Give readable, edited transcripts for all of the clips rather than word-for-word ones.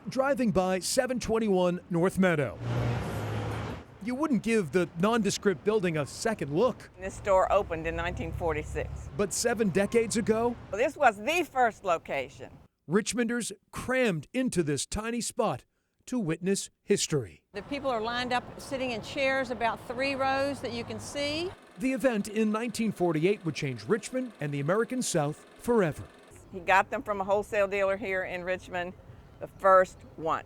Driving by 721 North Meadow, you wouldn't give the nondescript building a second look. This store opened in 1946. But 7 decades ago, This was the first location. Richmonders crammed into this tiny spot to witness history. The people are lined up sitting in chairs about 3 rows that you can see. The event in 1948 would change Richmond and the American South forever. He got them from a wholesale dealer here in Richmond, the first one.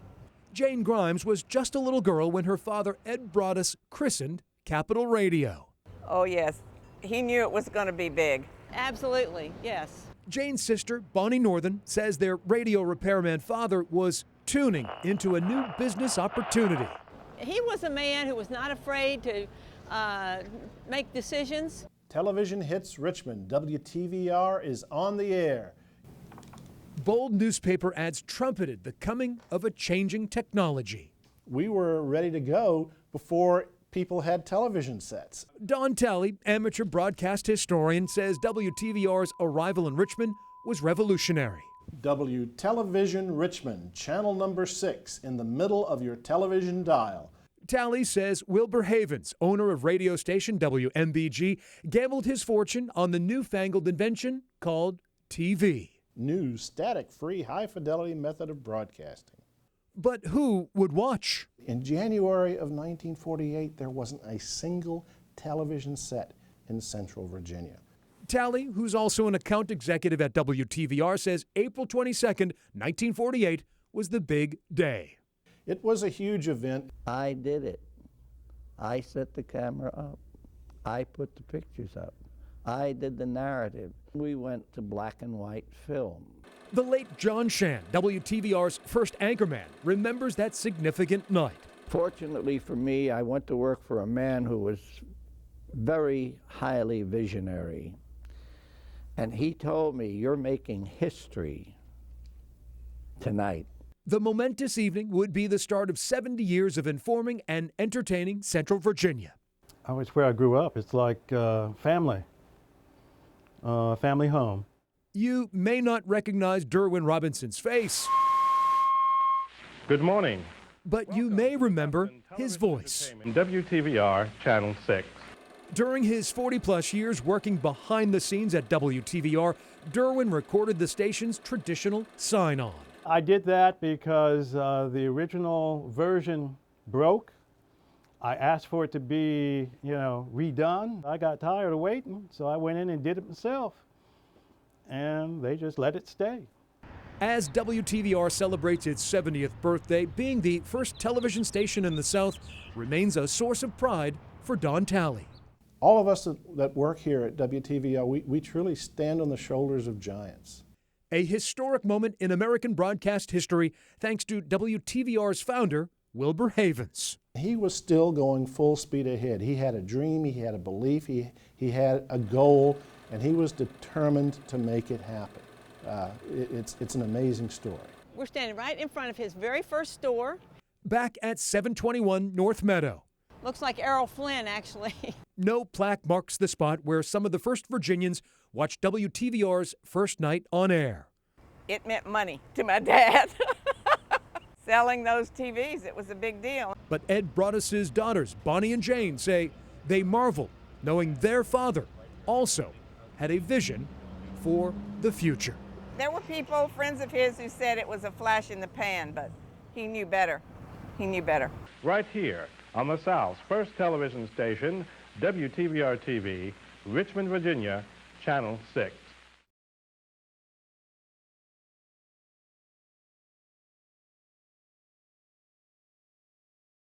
Jane Grimes was just a little girl when her father, Ed Broadus, christened Capital Radio. Oh yes, he knew it was going to be big. Absolutely, yes. Jane's sister, Bonnie Northern, says their radio repairman father was tuning into a new business opportunity. He was a man who was not afraid to make decisions. Television hits Richmond. WTVR is on the air. Bold newspaper ads trumpeted the coming of a changing technology. We were ready to go before people had television sets. Don Talley, amateur broadcast historian, says WTVR's arrival in Richmond was revolutionary. W Television Richmond, channel number 6, in the middle of your television dial. Talley says Wilbur Havens, owner of radio station WMBG, gambled his fortune on the newfangled invention called TV. New, static-free, high-fidelity method of broadcasting. But who would watch? In January of 1948, there wasn't a single television set in Central Virginia. Talley, who's also an account executive at WTVR, says April 22nd, 1948 was the big day. It was a huge event. I did it. I set the camera up. I put the pictures up. I did the narrative. We went to black and white film. The late John Shan, WTVR's first anchorman, remembers that significant night. Fortunately for me, I went to work for a man who was very highly visionary. And he told me, "You're making history tonight." The momentous evening would be the start of 70 years of informing and entertaining Central Virginia. Oh, it's where I grew up. It's like family home. You may not recognize Derwin Robinson's face, Good morning. but you may remember his voice. WTVR Channel 6. During his 40-plus years working behind the scenes at WTVR, Derwin recorded the station's traditional sign-on. I did that because the original version broke. I asked for it to be, redone. I got tired of waiting, so I went in and did it myself. And they just let it stay. As WTVR celebrates its 70th birthday, being the first television station in the South remains a source of pride for Don Talley. All of us that work here at WTVR, we truly stand on the shoulders of giants. A historic moment in American broadcast history thanks to WTVR's founder, Wilbur Havens. He was still going full speed ahead. He had a dream, he had a belief, he had a goal, and he was determined to make it happen. It's an amazing story. We're standing right in front of his very first store. Back at 721 North Meadow. Looks like Errol Flynn, actually. No plaque marks the spot where some of the first Virginians watched WTVR's first night on air. It meant money to my dad. Selling those TVs, it was a big deal. But Ed Broadus's daughters, Bonnie and Jane, say they marvel knowing their father also had a vision for the future. There were people, friends of his, who said it was a flash in the pan, but he knew better. He knew better. Right here on the South's first television station, WTVR-TV, Richmond, Virginia, Channel 6.